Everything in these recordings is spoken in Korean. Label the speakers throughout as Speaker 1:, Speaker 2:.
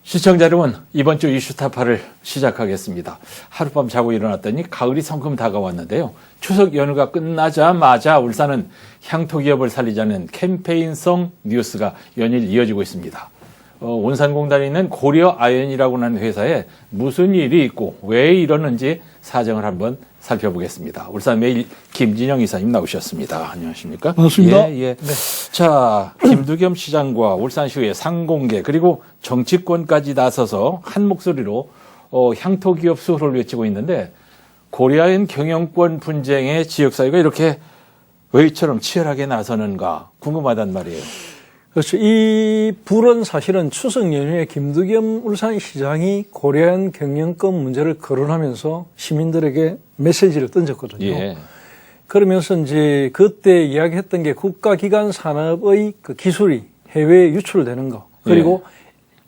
Speaker 1: 시청자 여러분, 이번 주 이슈타파를 시작하겠습니다. 하룻밤 자고 일어났더니 가을이 성큼 다가왔는데요. 추석 연휴가 끝나자마자 울산은 향토기업을 살리자는 캠페인성 뉴스가 연일 이어지고 있습니다. 온산공단에 있는 고려아연이라고 하는 회사에 무슨 일이 있고 왜 이러는지 사정을 한번 살펴보겠습니다. 울산매일 김진영 이사님 나오셨습니다. 안녕하십니까?
Speaker 2: 반갑습니다.
Speaker 1: 예.
Speaker 2: 네.
Speaker 1: 자, 김두겸 시장과 울산시의 상공개 그리고 정치권까지 나서서 한 목소리로 향토기업 수호를 외치고 있는데 고려아연 경영권 분쟁의 지역사회가 이렇게 왜 이처럼 치열하게 나서는가 궁금하단 말이에요.
Speaker 2: 그렇죠. 이 불은 사실은 추석 연휴에 김두겸 울산시장이 고려아연 경영권 문제를 거론하면서 시민들에게 메시지를 던졌거든요.
Speaker 1: 예.
Speaker 2: 그러면서 이제 그때 이야기했던 게 국가기관 산업의 그 기술이 해외에 유출되는 거, 그리고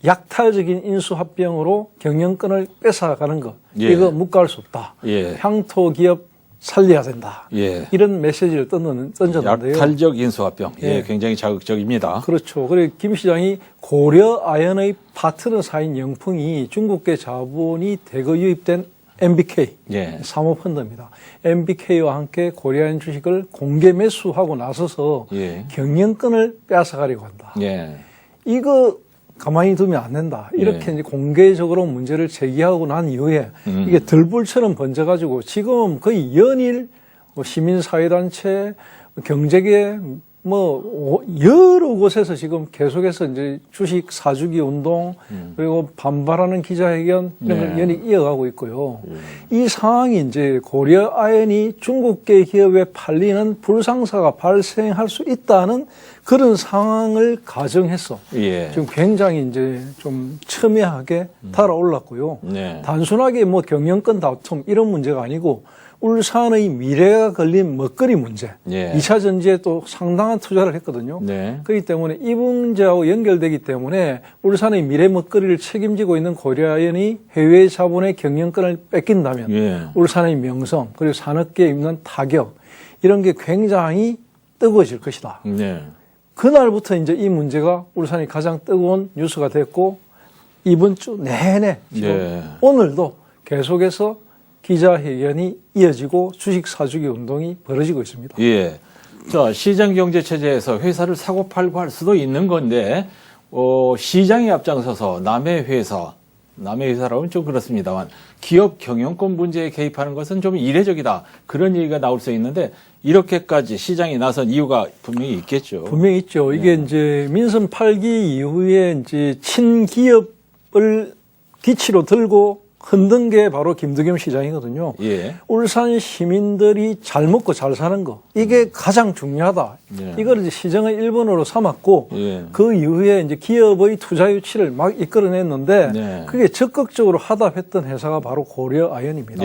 Speaker 2: 약탈적인 인수합병으로 경영권을 뺏어가는 거, 이거 묵과할 수 없다. 향토기업 살려야 된다. 이런 메시지를 던졌는데요.
Speaker 1: 약탈적 인수합병. 굉장히 자극적입니다.
Speaker 2: 그렇죠. 그리고 김 시장이 고려아연의 파트너사인 영풍이 중국계 자본이 대거 유입된 MBK 사모펀드입니다. MBK와 함께 고려아연 주식을 공개 매수하고 나서서 경영권을 빼앗아가려고 한다. 이거 가만히 두면 안 된다. 이렇게 이제 공개적으로 문제를 제기하고 난 이후에 이게 들불처럼 번져가지고 지금 거의 연일 시민사회단체, 경제계 여러 곳에서 지금 계속해서 이제 주식 사주기 운동 그리고 반발하는 기자회견 이런 걸 연일 이어가고 있고요. 이 상황이 이제 고려아연이 중국계 기업에 팔리는 불상사가 발생할 수 있다는 그런 상황을 가정해서 지금 굉장히 이제 좀 첨예하게 달아올랐고요. 단순하게 경영권 다툼 이런 문제가 아니고 울산의 미래가 걸린 먹거리 문제, 2차 전지에 또 상당한 투자를 했거든요. 그렇기 때문에 이 문제하고 연결되기 때문에 울산의 미래 먹거리를 책임지고 있는 고려아연이 해외 자본의 경영권을 뺏긴다면 울산의 명성 그리고 산업계에 입는 타격 이런 게 굉장히 뜨거워질 것이다. 그날부터 이제 이 문제가 울산이 가장 뜨거운 뉴스가 됐고 이번 주 내내 지금 오늘도 계속해서 기자회견이 이어지고 주식 사주기 운동이 벌어지고 있습니다.
Speaker 1: 자, 시장 경제 체제에서 회사를 사고 팔고 할 수도 있는 건데 시장이 앞장서서 남의 회사라면 좀 그렇습니다만 기업 경영권 문제에 개입하는 것은 좀 이례적이다. 그런 얘기가 나올 수 있는데 이렇게까지 시장이 나선 이유가 분명히 있겠죠.
Speaker 2: 분명히 있죠. 이게 이제 민선 8기 이후에 이제 친기업을 기치로 들고 흔든 게 바로 김두겸 시장이거든요. 울산 시민들이 잘 먹고 잘 사는 거 이게 가장 중요하다. 이걸 이제 시정의 일본어로 삼았고 그 이후에 이제 기업의 투자 유치를 막 이끌어냈는데 그게 적극적으로 하답했던 회사가 바로 고려아연입니다.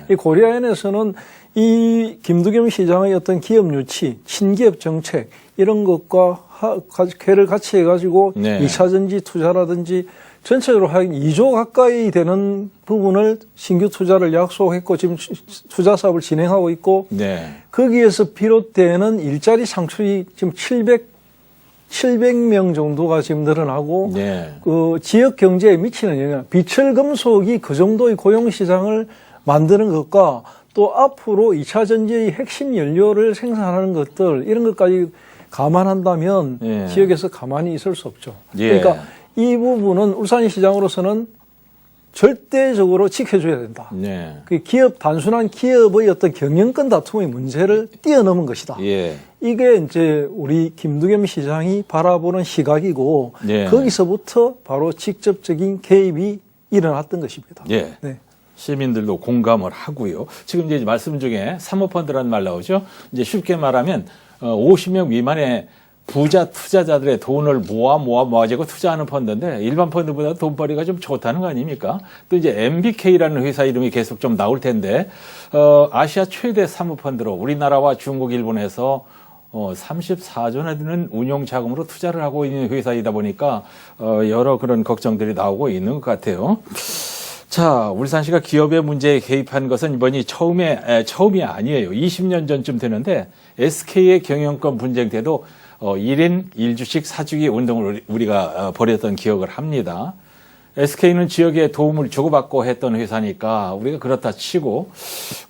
Speaker 2: 이 고려아연에서는 이 김두겸 시장의 어떤 기업 유치, 친기업 정책 이런 것과 궤를 같이 해가지고 2차 전지 투자라든지 전체적으로 한 2조 가까이 되는 부분을 신규 투자를 약속했고 지금 투자 사업을 진행하고 있고 거기에서 비롯되는 일자리 창출이 지금 700명 정도가 지금 늘어나고 그 지역 경제에 미치는 영향, 비철금속이 그 정도의 고용시장을 만드는 것과 또 앞으로 2차 전지의 핵심 연료를 생산하는 것들 이런 것까지 감안한다면 지역에서 가만히 있을 수 없죠. 그러니까 이 부분은 울산 시장으로서는 절대적으로 지켜줘야 된다. 그 단순한 기업의 어떤 경영권 다툼의 문제를 뛰어넘은 것이다. 이게 이제 우리 김두겸 시장이 바라보는 시각이고 거기서부터 바로 직접적인 개입이 일어났던 것입니다.
Speaker 1: 시민들도 공감을 하고요. 지금 이제 말씀 중에 사모펀드라는 말 나오죠. 이제 쉽게 말하면 50명 미만의 부자 투자자들의 돈을 모아가지고 투자하는 펀드인데 일반 펀드보다 돈벌이가 좀 좋다는 거 아닙니까? 또 이제 MBK라는 회사 이름이 계속 좀 나올 텐데 아시아 최대 사모펀드로 우리나라와 중국, 일본에서 34조나 되는 운용 자금으로 투자를 하고 있는 회사이다 보니까 여러 그런 걱정들이 나오고 있는 것 같아요. 자, 울산시가 기업의 문제에 개입한 것은 이번이 처음이 아니에요. 20년 전쯤 되는데 SK의 경영권 분쟁 때도 1인 1주식 사주기 운동을 우리가 벌였던 기억을 합니다. SK는 지역에 도움을 주고받고 했던 회사니까 우리가 그렇다 치고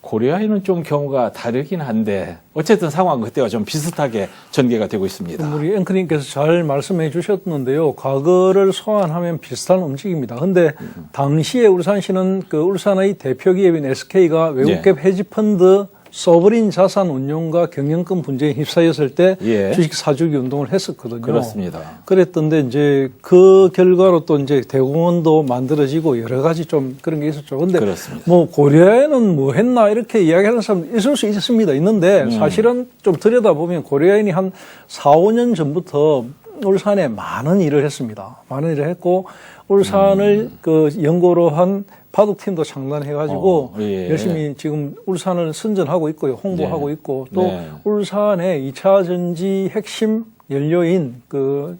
Speaker 1: 고려아연은 좀 경우가 다르긴 한데 어쨌든 상황은 그때와 좀 비슷하게 전개가 되고 있습니다.
Speaker 2: 우리 앵커님께서 잘 말씀해 주셨는데요. 과거를 소환하면 비슷한 움직임입니다. 근데 당시에 울산시는 그 울산의 대표 기업인 SK가 외국계 헤지펀드 소버린 자산 운용과 경영권 분쟁에 휩싸였을 때 주식 사주기 운동을 했었거든요.
Speaker 1: 그렇습니다.
Speaker 2: 그랬던데 이제 그 결과로 또 이제 대공원도 만들어지고 여러 가지 좀 그런 게 있었죠. 근데
Speaker 1: 그렇습니다.
Speaker 2: 뭐 고려아연은 뭐 했나 이렇게 이야기하는 사람 있을 수 있습니다. 있는데 사실은 좀 들여다보면 고려아연이 한 4, 5년 전부터 울산에 많은 일을 했습니다. 많은 일을 했고 울산을 그 연고로 한 바둑팀도 창단해가지고 열심히 지금 울산을 선전하고 있고요. 홍보하고 있고 또 울산에 2차 전지 핵심 연료인 그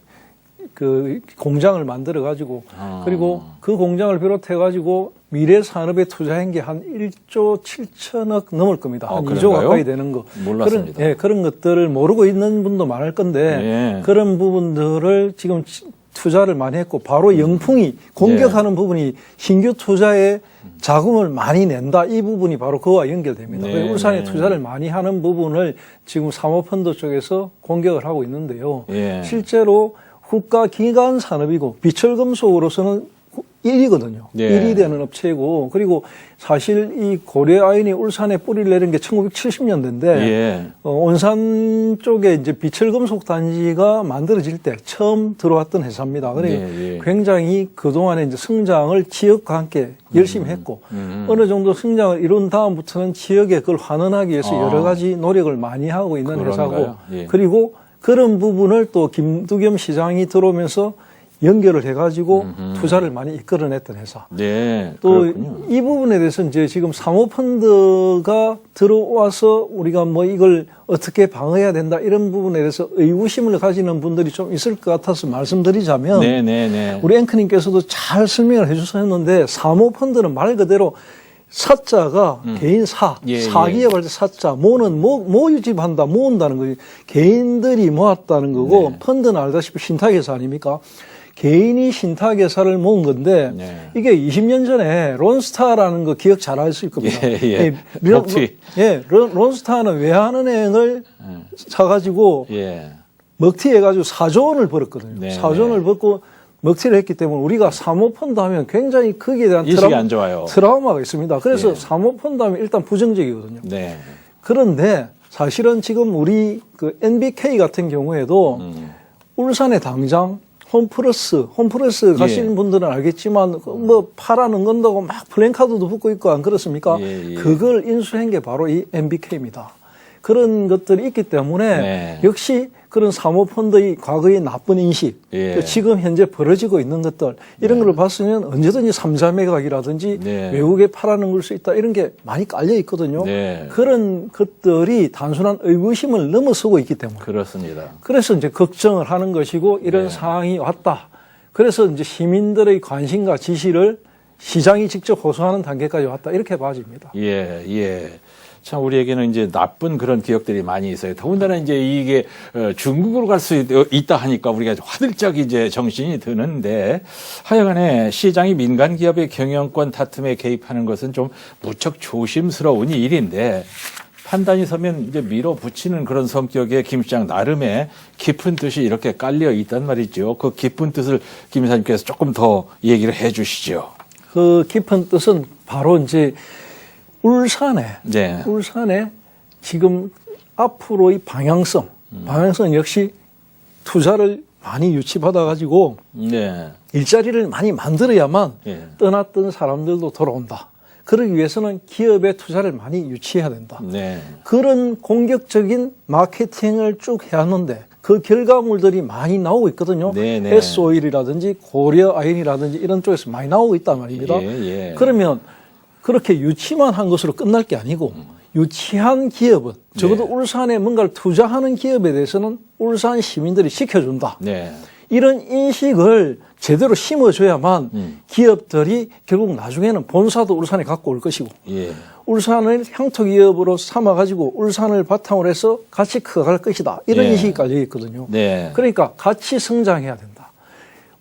Speaker 2: 공장을 만들어가지고 그리고 그 공장을 비롯해가지고 미래 산업에 투자한 게 한 1조 7천억 넘을 겁니다. 한 2조 가까이 되는 거.
Speaker 1: 몰랐습니다.
Speaker 2: 그런 것들을 모르고 있는 분도 많을 건데 그런 부분들을 지금 투자를 많이 했고 바로 영풍이 공격하는 부분이 신규 투자에 자금을 많이 낸다. 이 부분이 바로 그와 연결됩니다. 울산에 투자를 많이 하는 부분을 지금 사모펀드 쪽에서 공격을 하고 있는데요. 실제로 국가 기관 산업이고 비철금속으로서는 1위거든요. 1위 되는 업체이고 그리고 사실 이 고려아연이 울산에 뿌리를 내린 게 1970년대인데 온산 쪽에 이제 비철금속 단지가 만들어질 때 처음 들어왔던 회사입니다. 그러니까 굉장히 그동안에 이제 성장을 지역과 함께 열심히 했고 어느 정도 성장을 이룬 다음부터는 지역에 그걸 환원하기 위해서 여러 가지 노력을 많이 하고 있는 회사고 그리고 그런 부분을 또 김두겸 시장이 들어오면서 연결을 해가지고 투자를 많이 이끌어냈던 회사. 또 이 부분에 대해서 이제 지금 사모펀드가 들어와서 우리가 뭐 이걸 어떻게 방어해야 된다 이런 부분에 대해서 의구심을 가지는 분들이 좀 있을 것 같아서 말씀드리자면 우리 앵커님께서도 잘 설명을 해주셨는데 사모펀드는 말 그대로 사자가 개인 사기업할 때 사자, 모는 모 유집한다, 모은다는 거지. 개인들이 모았다는 거고, 펀드는 알다시피 신탁회사 아닙니까? 개인이 신탁회사를 모은 건데, 이게 20년 전에 론스타라는 거 기억 잘 할 수 있을 겁니다. 론스타는 외환은행을 사가지고, 먹튀해가지고 4조 원을 벌었거든요. 4조 원을 벌고, 먹튀를 했기 때문에 우리가 사모펀드 하면 굉장히 거기에 대한 트라우마가 있습니다. 그래서 사모펀드 하면 일단 부정적이거든요. 그런데 사실은 지금 우리 그 NBK 같은 경우에도 울산에 당장 홈플러스 가시는 분들은 알겠지만 뭐 팔아는 건다고 막 플랜카드도 붙고 있고 안 그렇습니까? 그걸 인수한 게 바로 이 NBK입니다. 그런 것들이 있기 때문에 역시 그런 사모펀드의 과거의 나쁜 인식, 지금 현재 벌어지고 있는 것들 이런 걸 봤으면 언제든지 삼자매각이라든지 외국에 팔아는 걸 수 있다 이런 게 많이 깔려 있거든요. 그런 것들이 단순한 의구심을 넘어서고 있기 때문에
Speaker 1: 그렇습니다.
Speaker 2: 그래서 이제 걱정을 하는 것이고 이런 상황이 왔다. 그래서 이제 시민들의 관심과 지시를 시장이 직접 호소하는 단계까지 왔다 이렇게 봐집니다.
Speaker 1: 참 우리에게는 이제 나쁜 그런 기억들이 많이 있어요. 더군다나 이제 이게 중국으로 갈 수 있다 하니까 우리가 화들짝 이제 정신이 드는데 하여간에 시장이 민간 기업의 경영권 다툼에 개입하는 것은 좀 무척 조심스러운 일인데 판단이 서면 이제 밀어붙이는 그런 성격의 김 시장 나름의 깊은 뜻이 이렇게 깔려 있단 말이죠. 그 깊은 뜻을 김 이사님께서 조금 더 얘기를 해 주시죠.
Speaker 2: 그 깊은 뜻은 바로 이제 울산에 지금 앞으로의 방향성 역시 투자를 많이 유치받아가지고 일자리를 많이 만들어야만 떠났던 사람들도 돌아온다. 그러기 위해서는 기업의 투자를 많이 유치해야 된다. 그런 공격적인 마케팅을 쭉 해왔는데 그 결과물들이 많이 나오고 있거든요. S-오일이라든지 고려아연이라든지 이런 쪽에서 많이 나오고 있단 말입니다. 그러면 그렇게 유치만 한 것으로 끝날 게 아니고 유치한 기업은 적어도 울산에 뭔가를 투자하는 기업에 대해서는 울산 시민들이 지켜준다. 이런 인식을 제대로 심어줘야만 기업들이 결국 나중에는 본사도 울산에 갖고 올 것이고 울산을 향토 기업으로 삼아가지고 울산을 바탕으로 해서 같이 커갈 것이다. 이런 인식이 깔려 있거든요. 그러니까 같이 성장해야 된다.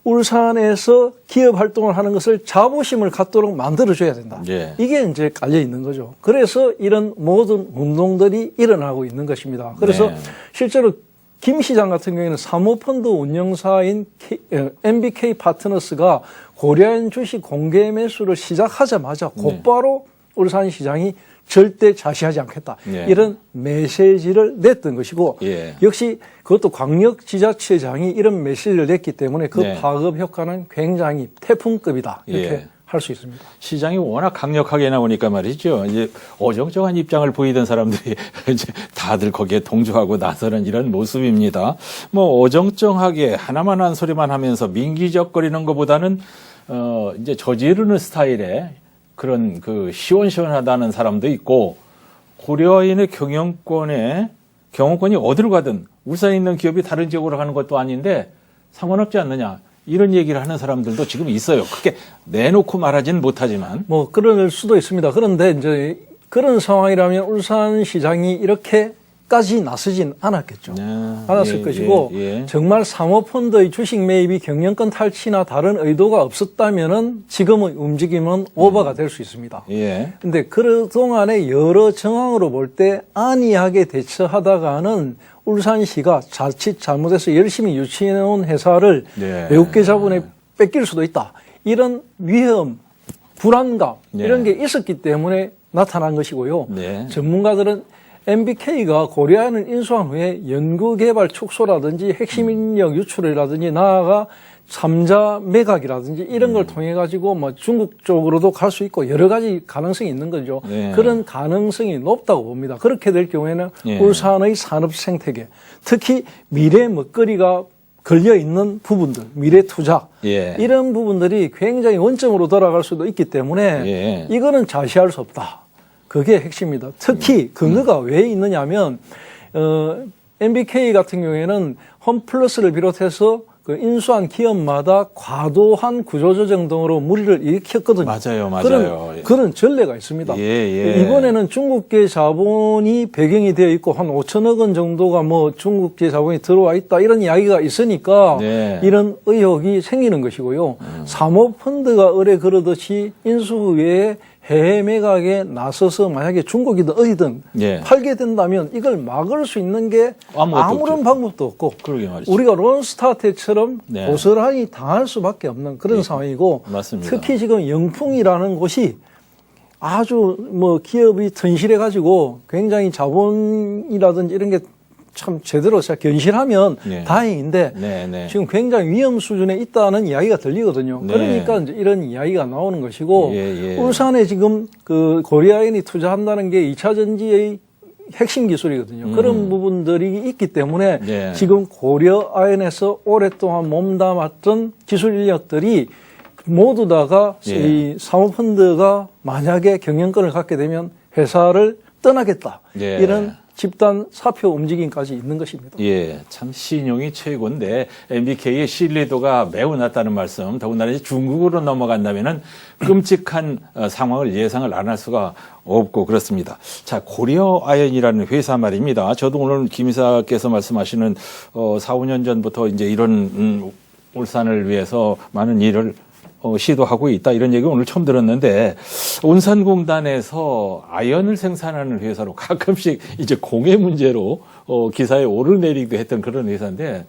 Speaker 2: 울산에서 기업 활동을 하는 것을 자부심을 갖도록 만들어줘야 된다.
Speaker 1: 예.
Speaker 2: 이게 이제 깔려 있는 거죠. 그래서 이런 모든 운동들이 일어나고 있는 것입니다. 그래서
Speaker 1: 네.
Speaker 2: 실제로 김 시장 같은 경우에는 사모펀드 운영사인 MBK 파트너스가 고려아연 주식 공개 매수를 시작하자마자 곧바로 울산시장이 절대 자시하지 않겠다.
Speaker 1: 예.
Speaker 2: 이런 메시지를 냈던 것이고
Speaker 1: 예.
Speaker 2: 역시 그것도 광역지자체장이 이런 메시지를 냈기 때문에 그
Speaker 1: 네.
Speaker 2: 파급 효과는 굉장히 태풍급이다. 이렇게
Speaker 1: 예.
Speaker 2: 할 수 있습니다.
Speaker 1: 시장이 워낙 강력하게 나오니까 말이죠. 이제 어정쩡한 입장을 보이던 사람들이 이제 다들 거기에 동조하고 나서는 이런 모습입니다. 뭐 어정쩡하게 하나만 한 소리만 하면서 민기적거리는 것보다는 이제 저지르는 스타일의 그런 그 시원시원하다는 사람도 있고 고려아연의 경영권이 어디로 가든 울산에 있는 기업이 다른 지역으로 가는 것도 아닌데 상관없지 않느냐. 이런 얘기를 하는 사람들도 지금 있어요. 크게 내놓고 말하지는 못하지만.
Speaker 2: 뭐 그럴 수도 있습니다. 그런데 이제 그런 상황이라면 울산시장이 이렇게까지 나서진 않았겠죠. 않았을 것이고 정말 사모펀드의 주식 매입이 경영권 탈취나 다른 의도가 없었다면은 지금의 움직임은 오버가 될 수 있습니다. 그런데 그동안의 여러 정황으로 볼 때 안이하게 대처하다가는 울산시가 자칫 잘못해서 열심히 유치해놓은 회사를 외국계 자본에 뺏길 수도 있다. 이런 위험, 불안감 이런 게 있었기 때문에 나타난 것이고요. 전문가들은 MBK가 고려아연을 인수한 후에 연구개발 축소라든지 핵심 인력 유출이라든지 나아가 3자 매각이라든지 이런 걸 통해 가지고 뭐 중국 쪽으로도 갈 수 있고 여러 가지 가능성이 있는 거죠. 그런 가능성이 높다고 봅니다. 그렇게 될 경우에는 울산의 산업 생태계, 특히 미래 먹거리가 걸려 있는 부분들, 미래 투자 이런 부분들이 굉장히 원점으로 돌아갈 수도 있기 때문에 이거는 자시할 수 없다. 그게 핵심입니다. 특히 근거가 왜 있느냐면 MBK 같은 경우에는 홈플러스를 비롯해서 그 인수한 기업마다 과도한 구조조정 등으로 무리를 일으켰거든요.
Speaker 1: 맞아요.
Speaker 2: 그런 전례가 있습니다. 이번에는 중국계 자본이 배경이 되어 있고 한 5천억 원 정도가 뭐 중국계 자본이 들어와 있다 이런 이야기가 있으니까 이런 의혹이 생기는 것이고요. 사모펀드가 의뢰 그러듯이 인수 후에 해외 매각에 나서서 만약에 중국이든 어디든 팔게 된다면 이걸 막을 수 있는 게 아무런 방법도 없고 우리가 론스타트처럼 고스란히 당할 수밖에 없는 그런 상황이고 특히 지금 영풍이라는 곳이 아주 뭐 기업이 튼실해 가지고 굉장히 자본이라든지 이런 게 참 제대로 견실하면 다행인데 지금 굉장히 위험 수준에 있다는 이야기가 들리거든요. 그러니까 이제 이런 이야기가 나오는 것이고 울산에 지금 그 고려아연이 투자한다는 게 2차 전지의 핵심 기술이거든요. 그런 부분들이 있기 때문에 지금 고려아연에서 오랫동안 몸담았던 기술 인력들이 모두 다가 이 사모펀드가 만약에 경영권을 갖게 되면 회사를 떠나겠다. 이런 집단 사표 움직임까지 있는 것입니다.
Speaker 1: 참 신용이 최고인데 MBK의 신뢰도가 매우 낮다는 말씀. 더군다나 이제 중국으로 넘어간다면은 끔찍한 상황을 예상을 안 할 수가 없고 그렇습니다. 자, 고려아연이라는 회사 말입니다. 저도 오늘 김 이사께서 말씀하시는 4, 5년 전부터 이제 이런 울산을 위해서 많은 일을 시도하고 있다 이런 얘기 오늘 처음 들었는데 온산공단에서 아연을 생산하는 회사로 가끔씩 이제 공해 문제로 기사에 오르내리기도 했던 그런 회사인데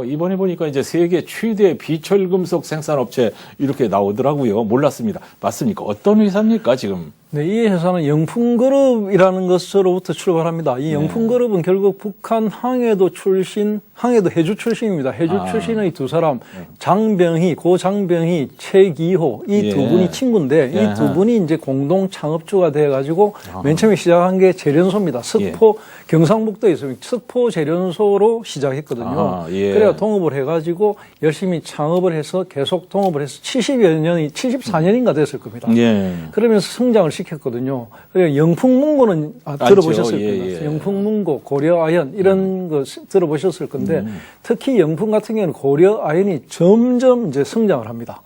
Speaker 1: 이번에 보니까 이제 세계 최대 비철금속 생산업체 이렇게 나오더라고요. 몰랐습니다. 맞습니까? 어떤 회사입니까 지금?
Speaker 2: 네, 이 회사는 영풍그룹이라는 것으로부터 출발합니다. 이 영풍그룹은 결국 북한 항해도 해주 출신입니다. 해주 출신의 두 사람, 고 장병희, 최기호, 이 두 분이 친구인데, 이 두 분이 이제 공동 창업주가 돼가지고, 맨 처음에 시작한 게 재련소입니다. 경상북도에 있으면 석포 재련소로 시작했거든요. 그래야 동업을 해가지고, 열심히 창업을 해서 계속 동업을 해서 74년인가 됐을 겁니다. 그러면서 성장을 시켰거든요. 그래서 영풍문고는 들어보셨을 겁니다. 영풍문고, 고려아연 이런 거 들어보셨을 건데 특히 영풍 같은 경우는 고려아연이 점점 이제 성장을 합니다.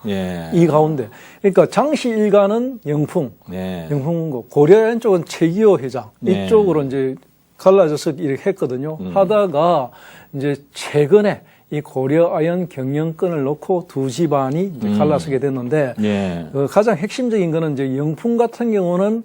Speaker 2: 이 가운데 그러니까 장씨 일가는 영풍문고, 고려아연 쪽은 최기호 회장 이쪽으로 이제 갈라져서 이렇게 했거든요. 하다가 이제 최근에 이 고려 아연 경영권을 놓고 두 집안이 이제 갈라서게 됐는데
Speaker 1: 예.
Speaker 2: 가장 핵심적인 거는 이제 영풍 같은 경우는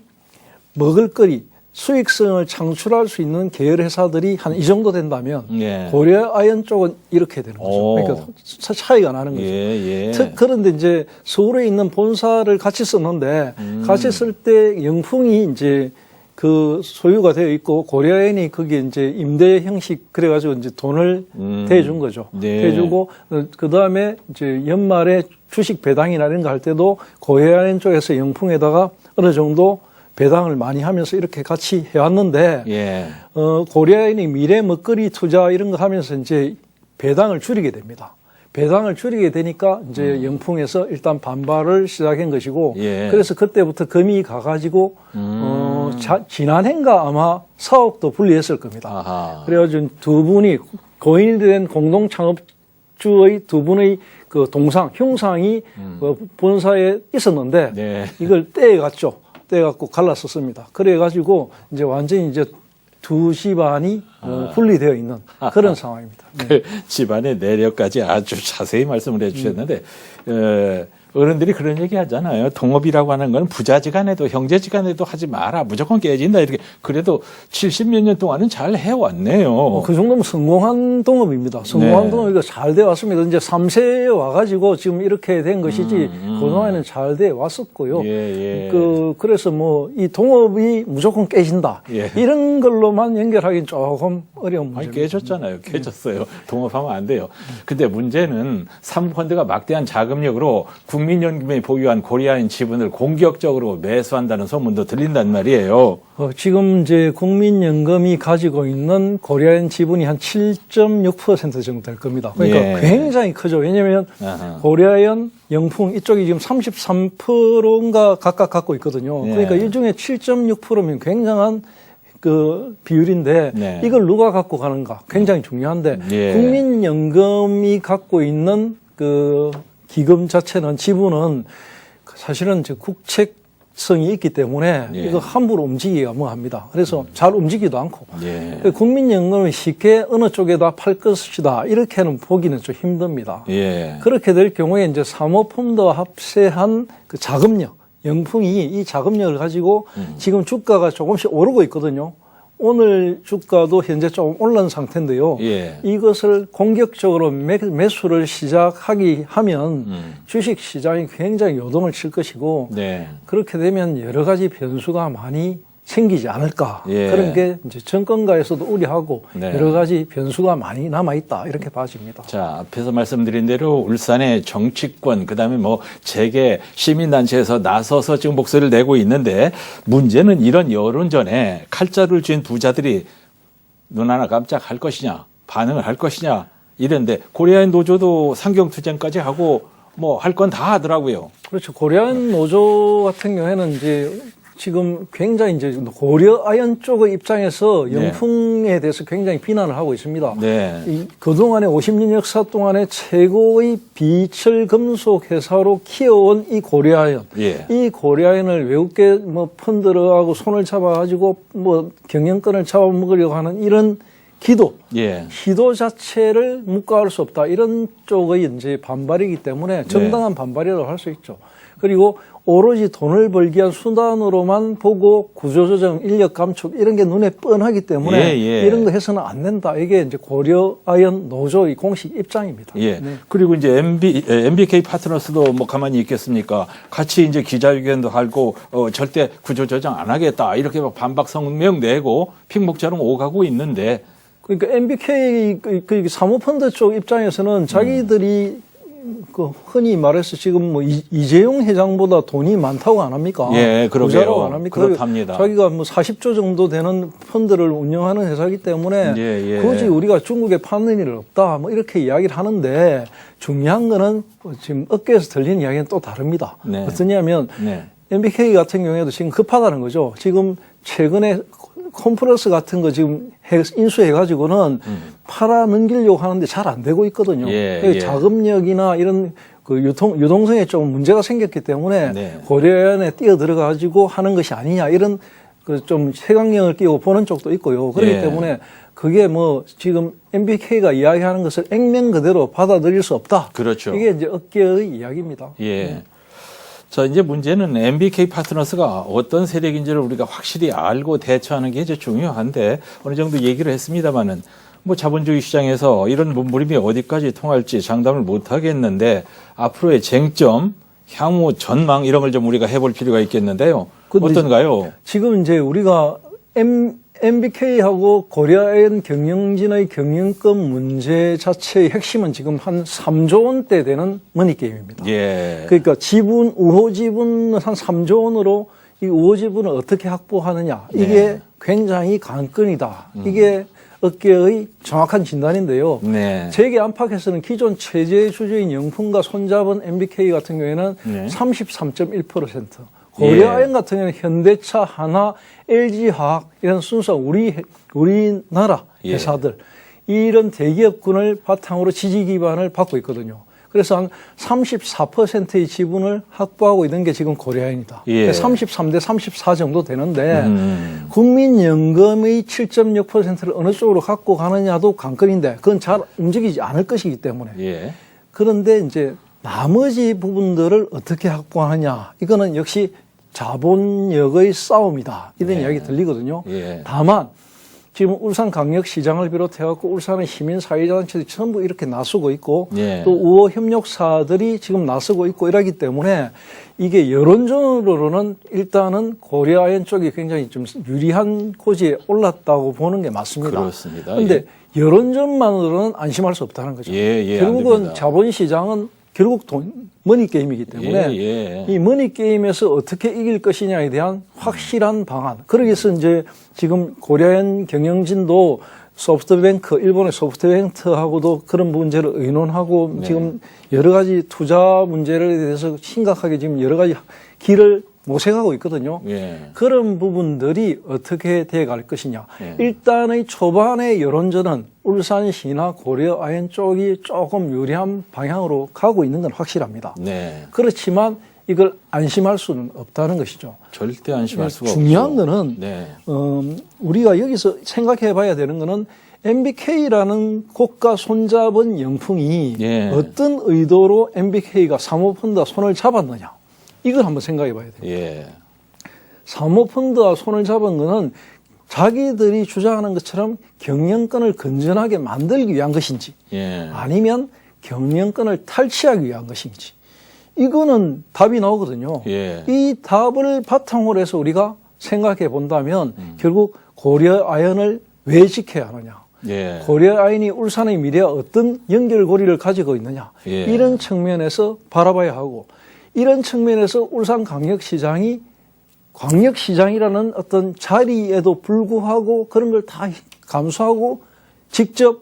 Speaker 2: 먹을거리 수익성을 창출할 수 있는 계열 회사들이 한 이 정도 된다면
Speaker 1: 예.
Speaker 2: 고려 아연 쪽은 이렇게 되는 거죠.
Speaker 1: 오.
Speaker 2: 그러니까 차이가 나는 거죠.
Speaker 1: 예.
Speaker 2: 그런데 이제 서울에 있는 본사를 같이 썼는데 같이 쓸 때 영풍이 이제 그 소유가 되어 있고 고려아연이 거기에 이제 임대 형식 그래가지고 이제 돈을 대준 거죠.
Speaker 1: 네.
Speaker 2: 대주고 그 다음에 이제 연말에 주식 배당이나 이런 거 할 때도 고려아연 쪽에서 영풍에다가 어느 정도 배당을 많이 하면서 이렇게 같이 해왔는데
Speaker 1: 예.
Speaker 2: 고려아연이 미래 먹거리 투자 이런 거 하면서 이제 배당을 줄이게 됩니다. 배당을 줄이게 되니까 이제 영풍에서 일단 반발을 시작한 것이고
Speaker 1: 예.
Speaker 2: 그래서 그때부터 금이 가가지고 지난해인가 아마 사업도 분리했을 겁니다.
Speaker 1: 아하.
Speaker 2: 그래가지고 두 분이 고인이 된 공동 창업주의 두 분의 그 동상 형상이 그 본사에 있었는데
Speaker 1: 네.
Speaker 2: 이걸 떼어갔죠. 떼어갖고 갈랐었습니다. 그래가지고 이제 완전히 이제 두 집안이 분리되어 있는 그런 상황입니다. 네.
Speaker 1: 그 집안의 내력까지 아주 자세히 말씀을 해주셨는데 어른들이 그런 얘기 하잖아요. 동업이라고 하는 건 부자지간에도 형제지간에도 하지 마라. 무조건 깨진다. 이렇게 그래도 70몇 년 동안은 잘 해왔네요.
Speaker 2: 그 정도면 성공한 동업입니다. 성공한
Speaker 1: 네.
Speaker 2: 동업이 잘 돼 왔습니다. 이제 3세에 와가지고 지금 이렇게 된 것이지 그동안에는 잘 돼 왔었고요.
Speaker 1: 예.
Speaker 2: 그래서 뭐 이 동업이 무조건 깨진다.
Speaker 1: 예.
Speaker 2: 이런 걸로만 연결하기는 조금 어려운
Speaker 1: 아니,
Speaker 2: 문제입니다.
Speaker 1: 깨졌잖아요. 깨졌어요. 동업하면 안 돼요. 근데 문제는 사모펀드가 막대한 자금력으로 국민연금이 보유한 고려아연 지분을 공격적으로 매수한다는 소문도 들린단 말이에요.
Speaker 2: 지금 이제 국민연금이 가지고 있는 고려아연 지분이 한 7.6% 정도 될 겁니다. 그러니까
Speaker 1: 예.
Speaker 2: 굉장히 크죠. 왜냐하면
Speaker 1: 아하.
Speaker 2: 고려아연, 영풍 이쪽이 지금 33%인가 각각 갖고 있거든요.
Speaker 1: 예.
Speaker 2: 그러니까 이 중에 7.6%면 굉장한 그 비율인데
Speaker 1: 네.
Speaker 2: 이걸 누가 갖고 가는가 굉장히 중요한데
Speaker 1: 예.
Speaker 2: 국민연금이 갖고 있는 그 기금 자체는 지분은 사실은 이제 국책성이 있기 때문에
Speaker 1: 예.
Speaker 2: 이거 함부로 움직이기가 뭐합니다. 그래서 잘 움직이지도 않고
Speaker 1: 예.
Speaker 2: 국민연금을 쉽게 어느 쪽에다 팔 것이다 이렇게는 보기는 좀 힘듭니다.
Speaker 1: 예.
Speaker 2: 그렇게 될 경우에 이제 사모펀드와 합세한 그 자금력, 영풍이 이 자금력을 가지고 지금 주가가 조금씩 오르고 있거든요. 오늘 주가도 현재 조금 올라온 상태인데요.
Speaker 1: 예.
Speaker 2: 이것을 공격적으로 매수를 시작하기 하면 주식 시장이 굉장히 요동을 칠 것이고
Speaker 1: 네.
Speaker 2: 그렇게 되면 여러 가지 변수가 많이 생기지 않을까.
Speaker 1: 예.
Speaker 2: 그런 게 이제 정권가에서도 우려하고
Speaker 1: 네.
Speaker 2: 여러 가지 변수가 많이 남아있다. 이렇게 봐집니다.
Speaker 1: 자, 앞에서 말씀드린 대로 울산의 정치권, 그 다음에 뭐 재계 시민단체에서 나서서 지금 목소리를 내고 있는데 문제는 이런 여론전에 칼자루를 쥔 부자들이 눈 하나 깜짝 할 것이냐, 반응을 할 것이냐 이런데 고려아연 노조도 상경투쟁까지 하고 뭐 할 건 다 하더라고요.
Speaker 2: 그렇죠. 고려아연 노조 같은 경우에는 이제 지금 굉장히 이제 고려아연 쪽의 입장에서 영풍에 대해서 굉장히 비난을 하고 있습니다.
Speaker 1: 네.
Speaker 2: 그동안의 50년 역사 동안에 최고의 비철 금속 회사로 키워온 이 고려아연.
Speaker 1: 예.
Speaker 2: 이 고려아연을 외국계 뭐 펀드하고 손을 잡아가지고 뭐 경영권을 잡아먹으려고 하는 이런 기도 자체를 묵과할 수 없다. 이런 쪽의 이제 반발이기 때문에 정당한 반발이라고 할 수 있죠. 그리고 오로지 돈을 벌기 위한 수단으로만 보고 구조조정, 인력 감축 이런 게 눈에 뻔하기 때문에 이런 거 해서는 안 된다. 이게 이제 고려아연 노조의 공식 입장입니다.
Speaker 1: 예. 네. 그리고 이제 MBK 파트너스도 뭐 가만히 있겠습니까? 같이 이제 기자회견도 하고 절대 구조조정 안 하겠다. 이렇게 막 반박 성명 내고 픽목자로 오가고 있는데
Speaker 2: 그러니까 MBK 그 사모펀드 쪽 입장에서는 자기들이 그 흔히 말해서 지금 뭐 이재용 회장보다 돈이 많다고 안 합니까?
Speaker 1: 예, 그러게요.
Speaker 2: 안 합니까?
Speaker 1: 그렇답니다.
Speaker 2: 자기가 뭐 40조 정도 되는 펀드를 운영하는 회사이기 때문에 굳이 우리가 중국에 파는 일 없다. 뭐 이렇게 이야기를 하는데 중요한 거는 지금 업계에서 들리는 이야기는 또 다릅니다.
Speaker 1: 네.
Speaker 2: 어떠냐면 MBK 같은 경우에도 지금 급하다는 거죠. 지금 최근에 콘플러스 같은 거 지금 인수해가지고는 팔아 넘기려고 하는데 잘 안 되고 있거든요. 자금력이나 이런 그 유동성에 좀 문제가 생겼기 때문에 고려아연에 뛰어들어가지고 하는 것이 아니냐 이런 그 좀 세강령을 끼고 보는 쪽도 있고요. 그렇기 때문에 그게 뭐 지금 MBK가 이야기하는 것을 액면 그대로 받아들일 수 없다.
Speaker 1: 그렇죠.
Speaker 2: 이게 이제 업계의 이야기입니다.
Speaker 1: 예. 자, 이제 문제는 MBK 파트너스가 어떤 세력인지를 우리가 확실히 알고 대처하는 게 이제 중요한데 어느 정도 얘기를 했습니다만은 뭐 자본주의 시장에서 이런 몸부림이 어디까지 통할지 장담을 못 하겠는데 앞으로의 쟁점, 향후 전망 이런 걸 좀 우리가 해볼 필요가 있겠는데요. 어떤가요?
Speaker 2: 지금 이제 우리가 MBK하고 코리아엔 경영진의 경영권 문제 자체의 핵심은 지금 한 3조 원대 되는 머니게임입니다.
Speaker 1: 예.
Speaker 2: 그러니까 지분, 우호 지분을 한 3조 원으로 이 우호 지분을 어떻게 확보하느냐. 이게
Speaker 1: 네.
Speaker 2: 굉장히 관건이다. 이게 업계의 정확한 진단인데요.
Speaker 1: 네.
Speaker 2: 재계 안팎에서는 기존 체제 주주인 영풍과 손잡은 MBK 같은 경우에는
Speaker 1: 네.
Speaker 2: 33.1%. 고려아연 같은 경우는 현대차, 하나, LG화학 이런 순수 우리나라 회사들 이런 대기업군을 바탕으로 지지 기반을 받고 있거든요. 그래서 한 34%의 지분을 확보하고 있는 게 지금 고려아연이다.
Speaker 1: 예.
Speaker 2: 33대 34 정도 되는데 국민연금의 7.6%를 어느 쪽으로 갖고 가느냐도 관건인데 그건 잘 움직이지 않을 것이기 때문에
Speaker 1: 예.
Speaker 2: 그런데 이제 나머지 부분들을 어떻게 확보하느냐 이거는 역시 자본력의 싸움이다 이런 이야기 들리거든요.
Speaker 1: 예.
Speaker 2: 다만 지금 울산광역시장을 비롯해갖고 울산의 시민사회단체들이 전부 이렇게 나서고 있고
Speaker 1: 예.
Speaker 2: 또 우호 협력사들이 지금 나서고 있고 이러기 때문에 이게 여론전으로는 일단은 고려아연 쪽이 굉장히 좀 유리한 고지에 올랐다고 보는 게 맞습니다.
Speaker 1: 그렇습니다.
Speaker 2: 그런데 여론전만으로는 안심할 수 없다는 거죠.
Speaker 1: 안
Speaker 2: 결국은
Speaker 1: 됩니다.
Speaker 2: 자본시장은 결국 머니게임이기 때문에 이 머니게임에서 어떻게 이길 것이냐에 대한 확실한 방안. 그러기 위해서 이제 지금 고려아연 경영진도 소프트뱅크, 일본의 소프트뱅크하고도 그런 문제를 의논하고 지금 여러 가지 투자 문제에 대해서 심각하게 지금 여러 가지 길을 모색하고 있거든요. 그런 부분들이 어떻게 돼갈 것이냐. 일단의 초반의 여론전은 울산시나 고려아연 쪽이 조금 유리한 방향으로 가고 있는 건 확실합니다. 그렇지만 이걸 안심할 수는 없다는 것이죠.
Speaker 1: 절대 안심할 수가
Speaker 2: 중요한
Speaker 1: 없죠.
Speaker 2: 거는 우리가 여기서 생각해 봐야 되는 거는 MBK라는 국가 손잡은 영풍이 어떤 의도로 MBK가 사모펀드와 손을 잡았느냐. 이걸 한번 생각해 봐야 돼요. 사모펀드와 손을 잡은 거는 자기들이 주장하는 것처럼 경영권을 건전하게 만들기 위한 것인지 아니면 경영권을 탈취하기 위한 것인지 이거는 답이 나오거든요. 이 답을 바탕으로 해서 우리가 생각해 본다면 결국 고려아연을 왜 지켜야 하느냐. 고려아연이 울산의 미래와 어떤 연결고리를 가지고 있느냐. 이런 측면에서 바라봐야 하고 이런 측면에서 울산광역시장이 광역시장이라는 어떤 자리에도 불구하고 그런 걸 다 감수하고 직접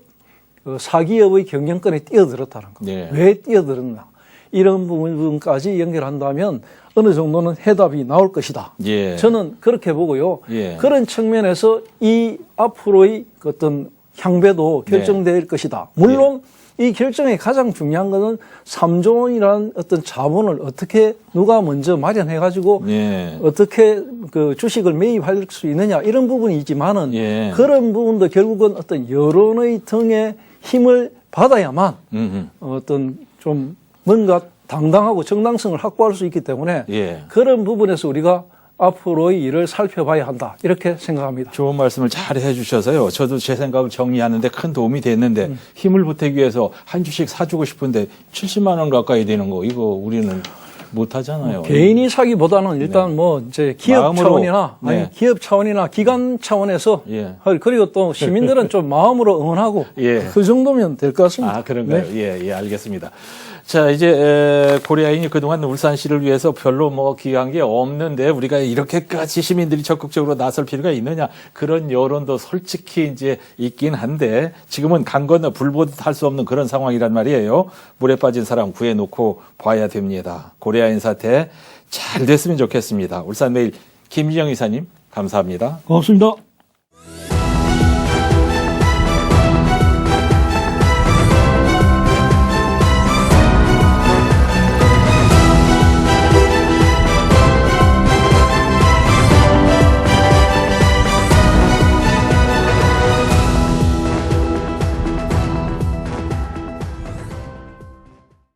Speaker 2: 사기업의 경영권에 뛰어들었다는 거. 왜 뛰어들었나. 이런 부분까지 연결한다면 어느 정도는 해답이 나올 것이다. 저는 그렇게 보고요. 그런 측면에서 이 앞으로의 어떤 향배도 결정될 것이다. 물론 이 결정의 가장 중요한 것은 3조 원이라는 어떤 자본을 어떻게 누가 먼저 마련해가지고 어떻게 그 주식을 매입할 수 있느냐 이런 부분이지만은 그런 부분도 결국은 어떤 여론의 등의 힘을 받아야만 어떤 좀 뭔가 당당하고 정당성을 확보할 수 있기 때문에 그런 부분에서 우리가 앞으로의 일을 살펴봐야 한다. 이렇게 생각합니다.
Speaker 1: 좋은 말씀을 잘 해주셔서요. 저도 제 생각을 정리하는데 큰 도움이 됐는데 힘을 보태기 위해서 한 주씩 사주고 싶은데 70만 원 가까이 되는 거 이거 우리는 못 하잖아요.
Speaker 2: 개인이 사기보다는 일단 뭐 이제 기업 마음으로, 차원이나 아니 기업 차원이나 기관 차원에서 그리고 또 시민들은 좀 마음으로 응원하고 그 정도면 될 것 같습니다.
Speaker 1: 아, 그런가요? 알겠습니다. 자, 이제 고려아연이 그동안 울산시를 위해서 별로 뭐 기여한 게 없는데 우리가 이렇게까지 시민들이 적극적으로 나설 필요가 있느냐 그런 여론도 솔직히 이제 있긴 한데 지금은 강 건너 불 보듯 할 수 없는 그런 상황이란 말이에요. 물에 빠진 사람 구해놓고 봐야 됩니다. 고려아연 사태 잘 됐으면 좋겠습니다. 울산매일 김진영 이사님 감사합니다.
Speaker 2: 고맙습니다.